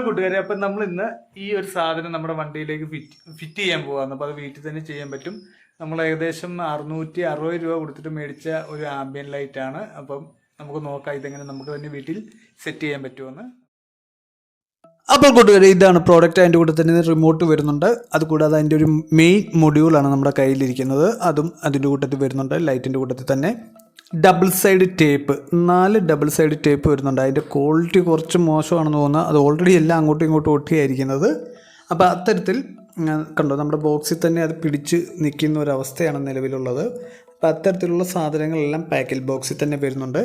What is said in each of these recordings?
Hello കൂട്ടുകാരെ, അപ്പം നമ്മൾ ഇന്ന് ഈ ഒരു സാധനം നമ്മുടെ വണ്ടിയിലേക്ക് ഫിറ്റ് ചെയ്യാൻ പോകാമെന്ന്. അപ്പോൾ അത് വീട്ടിൽ തന്നെ ചെയ്യാൻ പറ്റും. നമ്മൾ ഏകദേശം 660 രൂപ കൊടുത്തിട്ട് മേടിച്ച ഒരു ആംബിയൻ ലൈറ്റാണ്. അപ്പം നമുക്ക് നോക്കാം ഇതെങ്ങനെ നമുക്ക് തന്നെ വീട്ടിൽ സെറ്റ് ചെയ്യാൻ പറ്റുമെന്ന്. അപ്പോൾ കൂട്ടുകാരെ, ഇതാണ് പ്രോഡക്റ്റ്. അതിൻ്റെ കൂടെ തന്നെ റിമോട്ട് വരുന്നുണ്ട്. അതുകൂടാതെ അതിൻ്റെ ഒരു മെയിൻ മൊഡ്യൂളാണ് നമ്മുടെ കയ്യിലിരിക്കുന്നത്. അതും അതിൻ്റെ കൂട്ടത്തിൽ വരുന്നുണ്ട്. ലൈറ്റിൻ്റെ കൂട്ടത്തിൽ തന്നെ double side tape, 4 double side tape വരുന്നുണ്ട്. അതിൻ്റെ ക്വാളിറ്റി കുറച്ച് മോശമാണെന്ന് തോന്നുന്നത്. അത് ഓൾറെഡി എല്ലാം അങ്ങോട്ടും ഇങ്ങോട്ടും ഒട്ടിയായിരിക്കുന്നത്. അപ്പോൾ അത്തരത്തിൽ കണ്ടോ, നമ്മുടെ ബോക്സിൽ തന്നെ അത് പിടിച്ച് നിൽക്കുന്ന ഒരവസ്ഥയാണ് നിലവിലുള്ളത്. അപ്പോൾ അത്തരത്തിലുള്ള സാധനങ്ങളെല്ലാം പാക്കൽ ബോക്സിൽ തന്നെ വരുന്നുണ്ട്.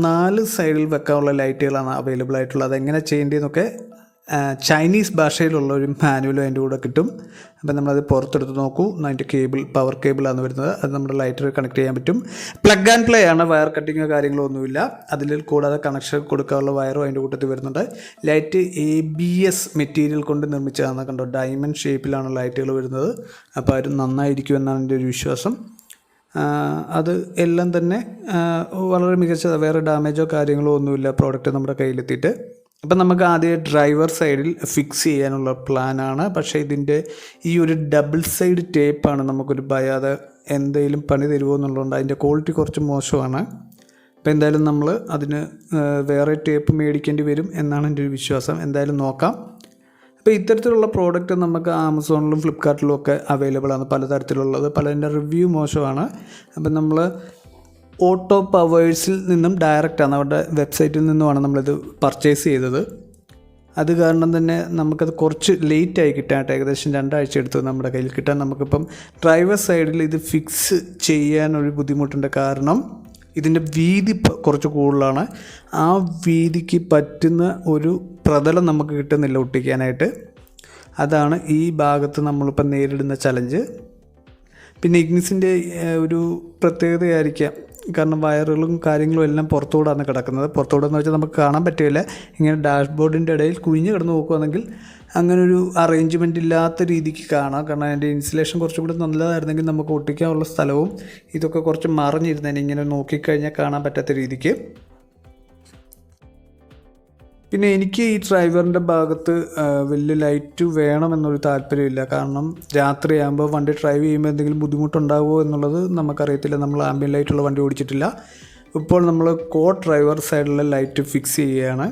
4 സൈഡിൽ വെക്കാനുള്ള ലൈറ്റുകളാണ് അവൈലബിൾ ആയിട്ടുള്ളത്. അതെങ്ങനെ ചെയ്യേണ്ടതെന്നൊക്കെ ചൈനീസ് ഭാഷയിലുള്ള ഒരു മാനുവലും അതിൻ്റെ കൂടെ കിട്ടും. അപ്പം നമ്മളത് പുറത്തെടുത്ത് നോക്കൂ. അതിൻ്റെ കേബിൾ പവർ കേബിളാണ് വരുന്നത്. അത് നമ്മുടെ ലൈറ്റർ കണക്ട് ചെയ്യാൻ പറ്റും. പ്ലഗ് ആൻഡ് പ്ലേ ആണ്, വയർ കട്ടിങ്ങോ കാര്യങ്ങളോ ഒന്നുമില്ല. അതിൽ കൂടാതെ കണക്ഷൻ കൊടുക്കാനുള്ള വയറും അതിൻ്റെ കൂട്ടത്തിൽ വരുന്നുണ്ട്. ലൈറ്റ് ABS മെറ്റീരിയൽ കൊണ്ട് നിർമ്മിച്ചതാണ്. കണ്ടോ, ഡയമണ്ട് ഷേപ്പിലാണ് ലൈറ്റുകൾ വരുന്നത്. അപ്പോൾ അത് നന്നായിരിക്കുമെന്നാണ് എൻ്റെ ഒരു വിശ്വാസം. അത് എല്ലാം തന്നെ വളരെ മികച്ചതാണ്. വേറെ ഡാമേജോ കാര്യങ്ങളോ ഒന്നുമില്ല പ്രോഡക്റ്റ് നമ്മുടെ കയ്യിലെത്തിയിട്ട്. അപ്പം നമുക്ക് ആദ്യം ഡ്രൈവർ സൈഡിൽ ഫിക്സ് ചെയ്യാനുള്ള പ്ലാനാണ്. പക്ഷേ ഇതിൻ്റെ ഈ ഒരു ഡബിൾ സൈഡ് ടേപ്പാണ് നമുക്കൊരു ഭയാതെ എന്തെങ്കിലും പണി തരുമോ എന്നുള്ളതുകൊണ്ട് അതിൻ്റെ ക്വാളിറ്റി കുറച്ച് മോശമാണ്. അപ്പോൾ എന്തായാലും നമ്മൾ അതിന് വേറെ ടേപ്പ് മേടിക്കേണ്ടി വരും എന്നാണ് എൻ്റെ ഒരു വിശ്വാസം. എന്തായാലും നോക്കാം. അപ്പോൾ ഇത്തരത്തിലുള്ള പ്രോഡക്റ്റ് നമുക്ക് ആമസോണിലും ഫ്ലിപ്കാർട്ടിലും ഒക്കെ അവൈലബിൾ ആണ്, പലതരത്തിലുള്ളത്. പലതിൻ്റെ റിവ്യൂ മോശമാണ്. അപ്പം നമ്മൾ ഓട്ടോ പവേഴ്സിൽ നിന്നും ഡയറക്റ്റാണ്, അവരുടെ വെബ്സൈറ്റിൽ നിന്നുമാണ് നമ്മളിത് പർച്ചേസ് ചെയ്തത്. അത് കാരണം തന്നെ നമുക്കത് കുറച്ച് ലേറ്റായി കിട്ടാനായിട്ട് ഏകദേശം 2 ആഴ്ച എടുത്തു നമ്മുടെ കയ്യിൽ കിട്ടാൻ. നമുക്കിപ്പം ഡ്രൈവർ സൈഡിൽ ഇത് ഫിക്സ് ചെയ്യാനൊരു ബുദ്ധിമുട്ടുണ്ട്. കാരണം ഇതിൻ്റെ വീതി കുറച്ച് കൂടുതലാണ്. ആ വീതിക്ക് പറ്റുന്ന ഒരു പ്രതലം നമുക്ക് കിട്ടുന്നില്ല ഒട്ടിക്കാനായിട്ട്. അതാണ് ഈ ഭാഗത്ത് നമ്മളിപ്പം നേരിടുന്ന ചലഞ്ച്. പിന്നെ ഇഗ്നിസിൻ്റെ ഒരു പ്രത്യേകതയായിരിക്കാം, കാരണം വയറുകളും കാര്യങ്ങളും എല്ലാം പുറത്തുകൂടാണ് കിടക്കുന്നത്. പുറത്തുകൂടെന്ന് വെച്ചാൽ നമുക്ക് കാണാൻ പറ്റില്ല. ഇങ്ങനെ ഡാഷ്ബോർഡിൻ്റെ ഇടയിൽ കുഴിഞ്ഞ് കിടന്ന് നോക്കുകയാണെങ്കിൽ അങ്ങനൊരു അറേഞ്ച്മെൻ്റ് ഇല്ലാത്ത രീതിക്ക് കാണാം. കാരണം അതിൻ്റെ ഇൻസുലേഷൻ കുറച്ചും കൂടി നല്ലതായിരുന്നെങ്കിൽ നമുക്ക് ഒട്ടിക്കാനുള്ള സ്ഥലവും ഇതൊക്കെ കുറച്ച് മറിഞ്ഞിരുന്നതിന് ഇങ്ങനെ നോക്കിക്കഴിഞ്ഞാൽ കാണാൻ പറ്റാത്ത രീതിക്ക്. പിന്നെ എനിക്ക് ഈ ഡ്രൈവറിൻ്റെ ഭാഗത്ത് വലിയ ലൈറ്റ് വേണമെന്നൊരു താല്പര്യമില്ല. കാരണം രാത്രിയാകുമ്പോൾ വണ്ടി ഡ്രൈവ് ചെയ്യുമ്പോൾ എന്തെങ്കിലും ബുദ്ധിമുട്ടുണ്ടാകുമോ എന്നുള്ളത് നമുക്കറിയത്തില്ല. നമ്മൾ ആംബിയൻ ലൈറ്റുള്ള വണ്ടി ഓടിച്ചിട്ടില്ല. ഇപ്പോൾ നമ്മൾ ഡ്രൈവർ സൈഡിലെ ലൈറ്റ് ഫിക്സ് ചെയ്യുകയാണ്.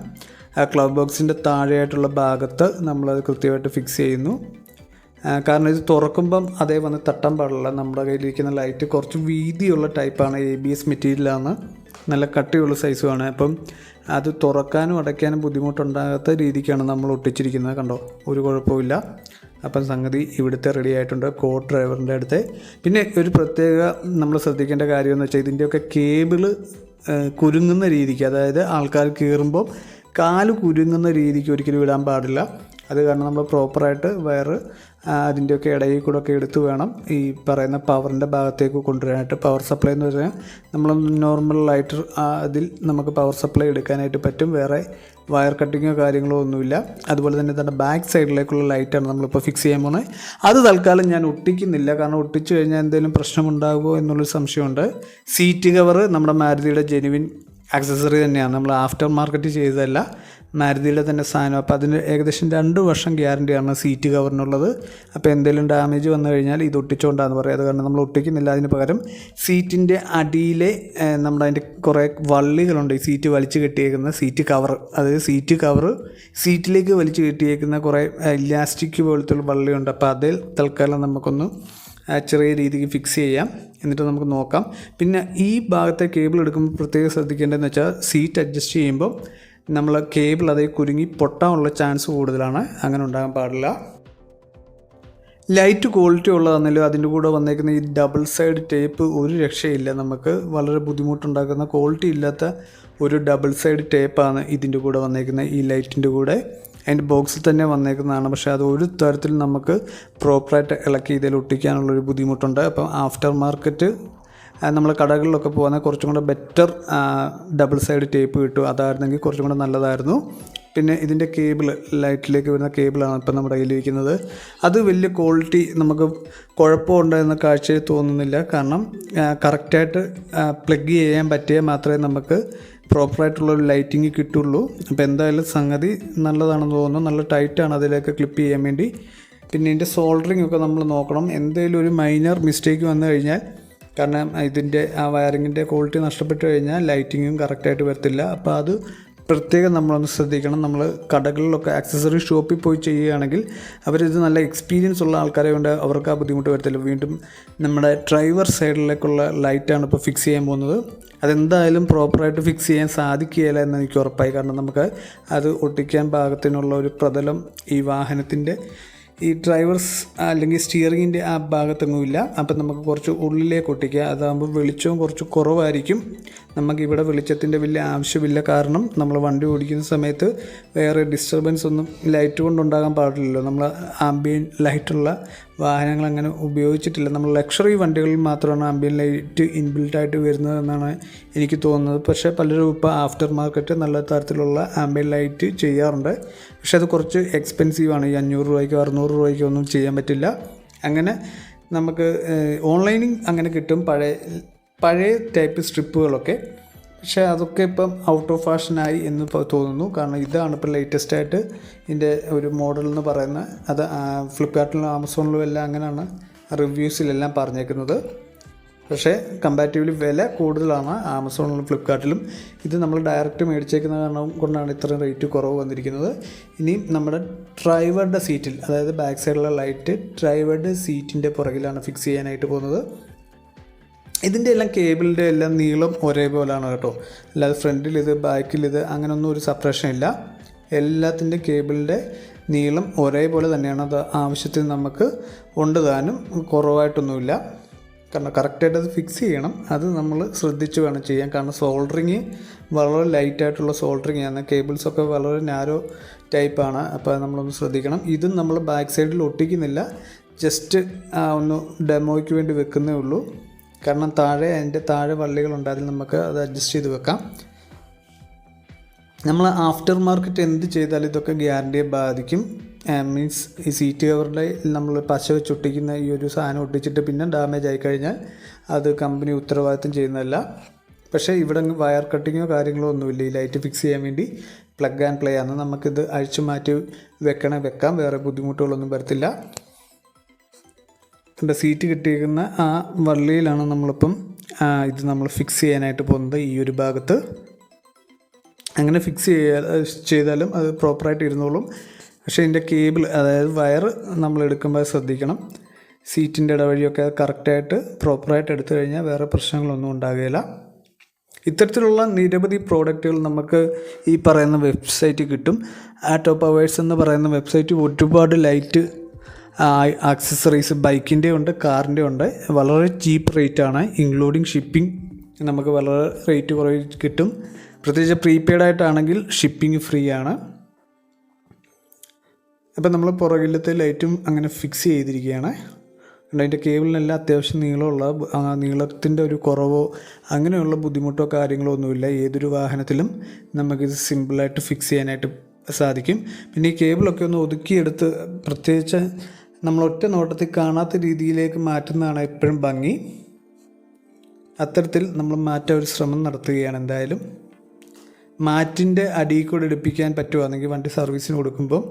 ആ ക്ലബ് ബോക്സിൻ്റെ താഴെയായിട്ടുള്ള ഭാഗത്ത് നമ്മളത് കൃത്യമായിട്ട് ഫിക്സ് ചെയ്യുന്നു. കാരണം ഇത് തുറക്കുമ്പം അതേ വന്ന് തട്ടാൻ പാടില്ല. നമ്മുടെ കയ്യിലിരിക്കുന്ന ലൈറ്റ് കുറച്ച് വീതിയുള്ള ടൈപ്പാണ്, ABS മെറ്റീരിയലാണ്, നല്ല കട്ടിയുള്ള സൈസുമാണ്. അപ്പം അത് തുറക്കാനും അടയ്ക്കാനും ബുദ്ധിമുട്ടുണ്ടാകാത്ത രീതിക്കാണ് നമ്മൾ ഒട്ടിച്ചിരിക്കുന്നത്. കണ്ടോ, ഒരു കുഴപ്പമില്ല. അപ്പം സംഗതി ഇവിടുത്തെ റെഡി ആയിട്ടുണ്ട് ഡ്രൈവറിൻ്റെ അടുത്ത്. പിന്നെ ഒരു പ്രത്യേക നമ്മൾ ശ്രദ്ധിക്കേണ്ട കാര്യമെന്ന് വെച്ചാൽ ഇതിൻ്റെയൊക്കെ കേബിള് കുരുങ്ങുന്ന രീതിക്ക്, അതായത് ആൾക്കാർ കയറുമ്പോൾ കാല് കുരുങ്ങുന്ന രീതിക്ക് ഒരിക്കലും ഇടാൻ പാടില്ല. അത് കാരണം നമ്മൾ പ്രോപ്പറായിട്ട് വയറ് അതിൻ്റെയൊക്കെ ഇടയിൽ കൂടെ ഒക്കെ എടുത്ത് വേണം ഈ പറയുന്ന പവറിൻ്റെ ഭാഗത്തേക്ക് കൊണ്ടുവരാനായിട്ട്. പവർ സപ്ലൈ എന്ന് പറഞ്ഞാൽ നമ്മൾ നോർമൽ ലൈറ്റർ അതിൽ നമുക്ക് പവർ സപ്ലൈ എടുക്കാനായിട്ട് പറ്റും. വേറെ വയർ കട്ടിങ്ങോ കാര്യങ്ങളോ ഒന്നുമില്ല. അതുപോലെ തന്നെ ബാക്ക് സൈഡിലേക്കുള്ള ലൈറ്റാണ് നമ്മളിപ്പോൾ ഫിക്സ് ചെയ്യാൻ പോകുന്നത്. അത് തൽക്കാലം ഞാൻ ഒട്ടിക്കുന്നില്ല, കാരണം ഒട്ടിച്ചു കഴിഞ്ഞാൽ എന്തെങ്കിലും പ്രശ്നമുണ്ടാകുമോ എന്നുള്ളൊരു സംശയമുണ്ട്. സീറ്റ് കവർ നമ്മുടെ മാരുതിയുടെ ജെനുവിൻ ആക്സസറി തന്നെയാണ്, നമ്മൾ ആഫ്റ്റർ മാർക്കറ്റ് ചെയ്തതല്ല, മാരുതിയുടെ തന്നെ സാധനം. അപ്പോൾ അതിന് ഏകദേശം 2 വർഷം ഗ്യാരണ്ടിയാണ് സീറ്റ് കവറിനുള്ളത്. അപ്പോൾ എന്തെങ്കിലും ഡാമേജ് വന്നു കഴിഞ്ഞാൽ ഇത് ഒട്ടിച്ചുകൊണ്ടാന്ന് പറയും. അത് കാരണം നമ്മൾ ഒട്ടിക്കുന്നില്ല. അതിന് പകരം സീറ്റിൻ്റെ അടിയിലെ നമ്മുടെ അതിൻ്റെ കുറേ വള്ളികളുണ്ട്, ഈ സീറ്റ് വലിച്ചു കെട്ടിയേക്കുന്ന സീറ്റ് കവർ, അതായത് സീറ്റ് കവർ സീറ്റിലേക്ക് വലിച്ചു കെട്ടിയേക്കുന്ന കുറേ ഇലാസ്റ്റിക് പോലത്തെ വള്ളിയുണ്ട്. അപ്പോൾ അതിൽ തൽക്കാലം നമുക്കൊന്ന് ചെറിയ രീതിക്ക് ഫിക്സ് ചെയ്യാം, എന്നിട്ട് നമുക്ക് നോക്കാം. പിന്നെ ഈ ഭാഗത്തെ കേബിൾ എടുക്കുമ്പോൾ പ്രത്യേകം ശ്രദ്ധിക്കേണ്ടതെന്ന് വെച്ചാൽ സീറ്റ് അഡ്ജസ്റ്റ് ചെയ്യുമ്പോൾ നമ്മൾ കേബിൾ അതേ കുരുങ്ങി പൊട്ടാനുള്ള ചാൻസ് കൂടുതലാണ്. അങ്ങനെ ഉണ്ടാകാൻ പാടില്ല. ലൈറ്റ് ക്വാളിറ്റി ഉള്ളതാണെങ്കിലും അതിൻ്റെ കൂടെ വന്നേക്കുന്ന ഈ ഡബിൾ സൈഡ് ടേപ്പ് ഒരു രക്ഷയില്ല. നമുക്ക് വളരെ ബുദ്ധിമുട്ടുണ്ടാക്കുന്ന ക്വാളിറ്റി ഇല്ലാത്ത ഒരു ഡബിൾ സൈഡ് ടേപ്പാണ് ഇതിൻ്റെ കൂടെ വന്നേക്കുന്നത്. ഈ ലൈറ്റിൻ്റെ കൂടെ അതിൻ്റെ ബോക്സിൽ തന്നെ വന്നേക്കുന്നതാണ്. പക്ഷേ അത് ഒരു തരത്തിൽ നമുക്ക് പ്രോപ്പറായിട്ട് ഇളക്കി ഇതിൽ ഒട്ടിക്കാനുള്ളൊരു ബുദ്ധിമുട്ടുണ്ട്. അപ്പം ആഫ്റ്റർ മാർക്കറ്റ് നമ്മൾ കടകളിലൊക്കെ പോകുന്ന കുറച്ചും കൂടെ ബെറ്റർ ഡബിൾ സൈഡ് ടേപ്പ് കിട്ടും. അതായിരുന്നെങ്കിൽ കുറച്ചും കൂടെ നല്ലതായിരുന്നു. പിന്നെ ഇതിൻ്റെ കേബിൾ, ലൈറ്റിലേക്ക് വരുന്ന കേബിളാണ് ഇപ്പം നമ്മുടെ കയ്യിലിരിക്കുന്നത്. അത് വലിയ ക്വാളിറ്റി നമുക്ക് കുഴപ്പമുണ്ടെന്ന കാഴ്ചയിൽ തോന്നുന്നില്ല. കാരണം കറക്റ്റായിട്ട് പ്ലഗ് ചെയ്യാൻ പറ്റിയാൽ മാത്രമേ നമുക്ക് പ്രോപ്പറായിട്ടുള്ളൊരു ലൈറ്റിങ് കിട്ടുള്ളൂ. അപ്പോൾ എന്തായാലും സംഗതി നല്ലതാണെന്ന് തോന്നുന്നു. നല്ല ടൈറ്റാണ് അതിലേക്ക് ക്ലിപ്പ് ചെയ്യാൻ വേണ്ടി. പിന്നെ ഇതിൻ്റെ സോൾഡറിങ് ഒക്കെ നമ്മൾ നോക്കണം. എന്തെങ്കിലും ഒരു മൈനർ മിസ്റ്റേക്ക് വന്നു കഴിഞ്ഞാൽ, കാരണം ഇതിൻ്റെ ആ വയറിങ്ങിൻ്റെ ക്വാളിറ്റി നഷ്ടപ്പെട്ട് കഴിഞ്ഞാൽ ലൈറ്റിങ്ങും കറക്റ്റായിട്ട് വരത്തില്ല. അപ്പോൾ അത് പ്രത്യേകം നമ്മളൊന്ന് ശ്രദ്ധിക്കണം. നമ്മൾ കടകളിലൊക്കെ ആക്സസറി ഷോപ്പിൽ പോയി ചെയ്യുകയാണെങ്കിൽ അവരിത് നല്ല എക്സ്പീരിയൻസ് ഉള്ള ആൾക്കാരെ കൊണ്ട് അവർക്ക് ആ ബുദ്ധിമുട്ട് വരത്തില്ല. വീണ്ടും നമ്മുടെ ഡ്രൈവർ സൈഡിലേക്കുള്ള ലൈറ്റാണ് ഇപ്പോൾ ഫിക്സ് ചെയ്യാൻ പോകുന്നത്. അതെന്തായാലും പ്രോപ്പറായിട്ട് ഫിക്സ് ചെയ്യാൻ സാധിക്കുകയില്ല എന്ന് എനിക്ക് ഉറപ്പായി. കാരണം നമുക്ക് അത് ഒട്ടിക്കാൻ പാകത്തിനുള്ള ഒരു പ്രതലം ഈ വാഹനത്തിൻ്റെ ഈ ഡ്രൈവേഴ്സ് അല്ലെങ്കിൽ സ്റ്റിയറിങ്ങിൻ്റെ ആ ഭാഗത്തൊന്നുമില്ല. അപ്പം നമുക്ക് കുറച്ച് ഉള്ളിലേക്ക് ഒട്ടിക്കുക. അതാകുമ്പോൾ വെളിച്ചവും കുറച്ച് കുറവായിരിക്കും. നമുക്കിവിടെ വെളിച്ചത്തിൻ്റെ വലിയ ആവശ്യമില്ല. കാരണം നമ്മൾ വണ്ടി ഓടിക്കുന്ന സമയത്ത് വേറെ ഡിസ്റ്റർബൻസ് ഒന്നും ലൈറ്റ് കൊണ്ടുണ്ടാകാൻ പാടില്ലല്ലോ. നമ്മൾ ആംബിയൻ ലൈറ്റുള്ള വാഹനങ്ങൾ അങ്ങനെ ഉപയോഗിച്ചിട്ടില്ല. നമ്മൾ ലക്ഷറി വണ്ടികളിൽ മാത്രമാണ് ആംബിയൻ ലൈറ്റ് ഇൻബിൽട്ടായിട്ട് വരുന്നത് എന്നാണ് എനിക്ക് തോന്നുന്നത്. പക്ഷേ പലരും ഇപ്പോൾ ആഫ്റ്റർ മാർക്കറ്റ് നല്ല തരത്തിലുള്ള ആംബിയൻ ലൈറ്റ് ചെയ്യാറുണ്ട്. പക്ഷേ അത് കുറച്ച് എക്സ്പെൻസീവാണ്. ഈ 500 രൂപയ്ക്കോ 600 രൂപയ്ക്കോ ഒന്നും ചെയ്യാൻ പറ്റില്ല. അങ്ങനെ നമുക്ക് ഓൺലൈനിൽ അങ്ങനെ കിട്ടും പഴയ ടൈപ്പ് സ്ട്രിപ്പുകളൊക്കെ. പക്ഷേ അതൊക്കെ ഇപ്പം ഔട്ട് ഓഫ് ഫാഷനായി എന്ന് തോന്നുന്നു. കാരണം ഇതാണ് ഇപ്പോൾ ലേറ്റസ്റ്റായിട്ട് ഇതിൻ്റെ ഒരു മോഡൽ എന്ന് പറയുന്നത്. അത് ഫ്ലിപ്കാർട്ടിലും ആമസോണിലും എല്ലാം അങ്ങനെയാണ് റിവ്യൂസിലെല്ലാം പറഞ്ഞേക്കുന്നത്. പക്ഷേ കമ്പാരിറ്റീവ്ലി വില കൂടുതലാണ് ആമസോണിലും ഫ്ലിപ്കാർട്ടിലും. ഇത് നമ്മൾ ഡയറക്റ്റ് മേടിച്ചേക്കുന്ന കാരണം കൊണ്ടാണ് ഇത്രയും റേറ്റ് കുറവ് വന്നിരിക്കുന്നത്. ഇനിയും നമ്മുടെ ഡ്രൈവറുടെ സീറ്റിൽ, അതായത് ബാക്ക് സൈഡിലുള്ള ലൈറ്റ് ഡ്രൈവറുടെ സീറ്റിൻ്റെ പുറകിലാണ് ഫിക്സ് ചെയ്യാനായിട്ട് പോകുന്നത്. ഇതിൻ്റെ എല്ലാം കേബിളിൻ്റെ എല്ലാം നീളം ഒരേപോലെയാണ് കേട്ടോ. അല്ലാതെ ഫ്രണ്ടിലിത് ബാക്കിലിത് അങ്ങനെയൊന്നും ഒരു സെപ്പറേഷൻ ഇല്ല. എല്ലാത്തിൻ്റെ കേബിളിൻ്റെ നീളം ഒരേപോലെ തന്നെയാണ്. അത് ആവശ്യത്തിന് നമുക്ക് ഉണ്ട് താനും, കുറവായിട്ടൊന്നുമില്ല. കാരണം കറക്റ്റായിട്ട് അത് ഫിക്സ് ചെയ്യണം. അത് നമ്മൾ ശ്രദ്ധിച്ച് വേണം ചെയ്യാൻ. കാരണം സോൾഡറിങ് വളരെ ലൈറ്റായിട്ടുള്ള സോൾഡറിങ് ആണ്. കേബിൾസൊക്കെ വളരെ നാരോ ടൈപ്പാണ്. അപ്പോൾ നമ്മളൊന്ന് ശ്രദ്ധിക്കണം. ഇതും നമ്മൾ ബാക്ക് സൈഡിൽ ഒട്ടിക്കുന്നില്ല, ജസ്റ്റ് ഒന്ന് ഡെമോയ്ക്ക് വേണ്ടി വെക്കുന്നേ ഉള്ളൂ. കാരണം അതിൻ്റെ താഴെ വള്ളികളുണ്ട്, അതിൽ നമുക്ക് അത് അഡ്ജസ്റ്റ് ചെയ്ത് വെക്കാം. നമ്മൾ ആഫ്റ്റർ മാർക്കറ്റ് എന്ത് ചെയ്താലും ഇതൊക്കെ ഗ്യാരണ്ടിയെ ബാധിക്കും. മീൻസ് ഈ സീറ്റ് കവറിൻ്റെ നമ്മൾ പശ വെച്ചൊട്ടിക്കുന്ന ഈ ഒരു സാധനം ഒട്ടിച്ചിട്ട് പിന്നെ ഡാമേജ് ആയിക്കഴിഞ്ഞാൽ അത് കമ്പനി ഉത്തരവാദിത്തം ചെയ്യുന്നതല്ല. പക്ഷേ ഇവിടെ വയർ കട്ടിങ്ങോ കാര്യങ്ങളോ ഒന്നുമില്ല. ഈ ലൈറ്റ് ഫിക്സ് ചെയ്യാൻ വേണ്ടി പ്ലഗ് ആൻഡ് പ്ലേ ആണ്. നമുക്കിത് അഴിച്ചു മാറ്റി വെക്കാം. വേറെ ബുദ്ധിമുട്ടുകളൊന്നും വരത്തില്ല. എൻ്റെ സീറ്റ് കിട്ടിയിരിക്കുന്ന ആ വള്ളിയിലാണ് നമ്മളിപ്പം ഇത് നമ്മൾ ഫിക്സ് ചെയ്യാനായിട്ട് പോകുന്നത്. ഈ ഒരു ഭാഗത്ത് അങ്ങനെ ഫിക്സ് ചെയ്താലും അത് പ്രോപ്പറായിട്ട് ഇരുന്നോളും. പക്ഷേ ഇതിൻ്റെ കേബിൾ, അതായത് വയർ നമ്മൾ എടുക്കുമ്പോൾ ശ്രദ്ധിക്കണം. സീറ്റിൻ്റെ ഇടവഴിയൊക്കെ കറക്റ്റായിട്ട് പ്രോപ്പറായിട്ട് എടുത്തു കഴിഞ്ഞാൽ വേറെ പ്രശ്നങ്ങളൊന്നും ഉണ്ടാകുകയില്ല. ഇത്തരത്തിലുള്ള നിരവധി പ്രോഡക്റ്റുകൾ നമുക്ക് ഈ പറയുന്ന വെബ്സൈറ്റിൽ കിട്ടും. ടോപ്പ് അവേഴ്സ് എന്ന് പറയുന്ന വെബ്സൈറ്റ് ഒരുപാട് ലൈറ്റ് ആക്സസറീസ് ബൈക്കിൻ്റെ ഉണ്ട്, കാറിൻ്റെ ഉണ്ട്. വളരെ ചീപ്പ് റേറ്റാണ്, ഇൻക്ലൂഡിങ് ഷിപ്പിംഗ്. നമുക്ക് വളരെ റേറ്റ് കുറവ് കിട്ടും. പ്രത്യേകിച്ച് പ്രീപെയ്ഡായിട്ടാണെങ്കിൽ ഷിപ്പിംഗ് ഫ്രീ ആണ്. അപ്പം നമ്മൾ പുറകിലത്തെ ലൈറ്റും അങ്ങനെ ഫിക്സ് ചെയ്തിരിക്കുകയാണ്. അതിൻ്റെ കേബിളിനെല്ലാം അത്യാവശ്യം നീളത്തിൻ്റെ ഒരു കുറവോ അങ്ങനെയുള്ള ബുദ്ധിമുട്ടോ കാര്യങ്ങളോ ഒന്നുമില്ല. ഏതൊരു വാഹനത്തിലും നമുക്കിത് സിമ്പിളായിട്ട് ഫിക്സ് ചെയ്യാനായിട്ട് സാധിക്കും. പിന്നെ ഈ കേബിളൊക്കെ ഒന്ന് ഒതുക്കിയെടുത്ത് പ്രത്യേകിച്ച് നമ്മൾ ഒറ്റ നോട്ടത്തിൽ കാണാത്ത രീതിയിലേക്ക് മാറ്റുന്നതാണ് എപ്പോഴും ഭംഗി. അത്തരത്തിൽ നമ്മൾ മാറ്റാൻ ഒരു ശ്രമം നടത്തുകയാണ്. എന്തായാലും മാറ്റിൻ്റെ അടിയിൽ കൂടെ എടുപ്പിക്കാൻ പറ്റുവാണെങ്കിൽ വണ്ടി സർവീസിന് കൊടുക്കുമ്പം,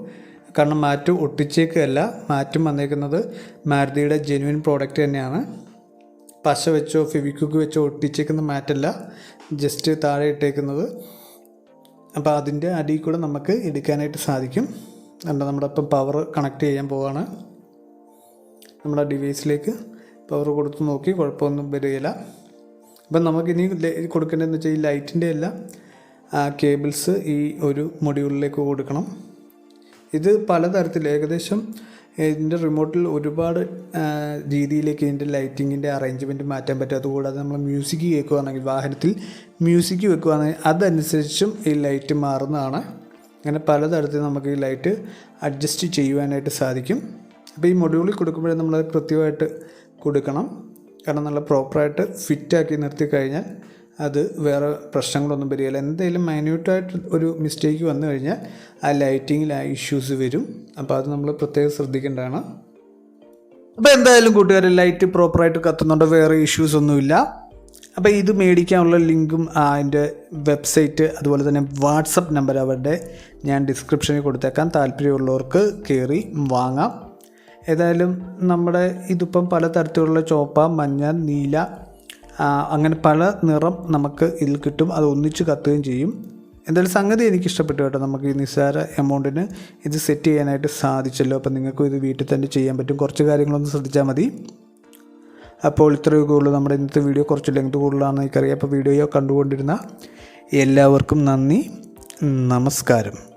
കാരണം മാറ്റ് ഒട്ടിച്ചേക്കല്ല, മാറ്റും വന്നേക്കുന്നത് മാരുതിയുടെ ജെന്യുവൻ പ്രോഡക്റ്റ് തന്നെയാണ്. പശ വെച്ചോ ഫെവിക്വിക്ക് വെച്ചോ ഒട്ടിച്ചേക്കുന്ന മാറ്റല്ല, ജസ്റ്റ് താഴെ ഇട്ടേക്കുന്നത്. അപ്പോൾ അതിൻ്റെ അടിയിൽ കൂടെ നമുക്ക് എടുക്കാനായിട്ട് സാധിക്കും. നമ്മുടെ ഇപ്പം പവർ കണക്ട് ചെയ്യാൻ പോവാണ്. നമ്മുടെ ഡിവൈസിലേക്ക് പവർ കൊടുത്ത് നോക്കി, കുഴപ്പമൊന്നും വരികയില്ല. അപ്പം നമുക്കിനി കൊടുക്കേണ്ടതെന്ന് വെച്ചാൽ ഈ ലൈറ്റിൻ്റെ എല്ലാം കേബിൾസ് ഈ ഒരു മൊഡ്യൂളിലേക്ക് കൊടുക്കണം. ഇത് പലതരത്തിൽ ഏകദേശം ഇതിൻ്റെ റിമോട്ടിൽ ഒരുപാട് രീതിയിലേക്ക് ഇതിൻ്റെ ലൈറ്റിങ്ങിൻ്റെ അറേഞ്ച്മെൻറ്റ് മാറ്റാൻ പറ്റും. അതുകൂടാതെ നമ്മൾ മ്യൂസിക് കേൾക്കുകയാണെങ്കിൽ, വാഹനത്തിൽ മ്യൂസിക് വെക്കുകയാണെങ്കിൽ അതനുസരിച്ചും ഈ ലൈറ്റ് മാറുന്നതാണ്. അങ്ങനെ പലതരത്തിൽ നമുക്ക് ഈ ലൈറ്റ് അഡ്ജസ്റ്റ് ചെയ്യുവാനായിട്ട് സാധിക്കും. അപ്പോൾ ഈ മൊഡ്യൂളിൽ കൊടുക്കുമ്പോഴേ നമ്മളത് കൃത്യമായിട്ട് കൊടുക്കണം. കാരണം നല്ല പ്രോപ്പറായിട്ട് ഫിറ്റാക്കി നിർത്തി കഴിഞ്ഞാൽ അത് വേറെ പ്രശ്നങ്ങളൊന്നും വരികയില്ല. എന്തെങ്കിലും മൈന്യൂട്ടായിട്ട് ഒരു മിസ്റ്റേക്ക് വന്നു കഴിഞ്ഞാൽ ആ ലൈറ്റിങ്ങിൽ ആ ഇഷ്യൂസ് വരും. അപ്പോൾ അത് നമ്മൾ പ്രത്യേകം ശ്രദ്ധിക്കേണ്ടതാണ്. അപ്പോൾ എന്തായാലും കൂട്ടുകാർ, ലൈറ്റ് പ്രോപ്പറായിട്ട് കത്തുന്നുണ്ട്, വേറെ ഇഷ്യൂസ് ഒന്നുമില്ല. അപ്പോൾ ഇത് മേടിക്കാനുള്ള ലിങ്കും അതിൻ്റെ വെബ്സൈറ്റ് അതുപോലെ തന്നെ വാട്സപ്പ് നമ്പർ അവരുടെ ഞാൻ ഡിസ്ക്രിപ്ഷനിൽ കൊടുത്തേക്കാം. താല്പര്യമുള്ളവർക്ക് കയറി വാങ്ങാം. ഏതായാലും നമ്മുടെ ഇതിപ്പം പലതരത്തിലുള്ള ചുവപ്പ, മഞ്ഞ, നീല, അങ്ങനെ പല നിറം നമുക്ക് ഇതിൽ കിട്ടും. അത് ഒന്നിച്ച് കത്തുകയും ചെയ്യും. എന്തായാലും സംഗതി എനിക്ക് ഇഷ്ടപ്പെട്ടു കേട്ടോ. നമുക്ക് ഈ നിസ്സാര എമൗണ്ടിന് ഇത് സെറ്റ് ചെയ്യാനായിട്ട് സാധിച്ചല്ലോ. അപ്പോൾ നിങ്ങൾക്കും ഇത് വീട്ടിൽ തന്നെ ചെയ്യാൻ പറ്റും. കുറച്ച് കാര്യങ്ങളൊന്ന് ശ്രദ്ധിച്ചാൽ മതി. അപ്പോൾ ഇത്രയൊക്കെ ഉള്ളൂ. നമ്മുടെ ഇന്നത്തെ വീഡിയോ കുറച്ച് ലെങ്ത് കൂടുതലാണെന്ന് എനിക്കറിയാം. അപ്പോൾ വീഡിയോ കണ്ടുകൊണ്ടിരുന്ന എല്ലാവർക്കും നന്ദി, നമസ്കാരം.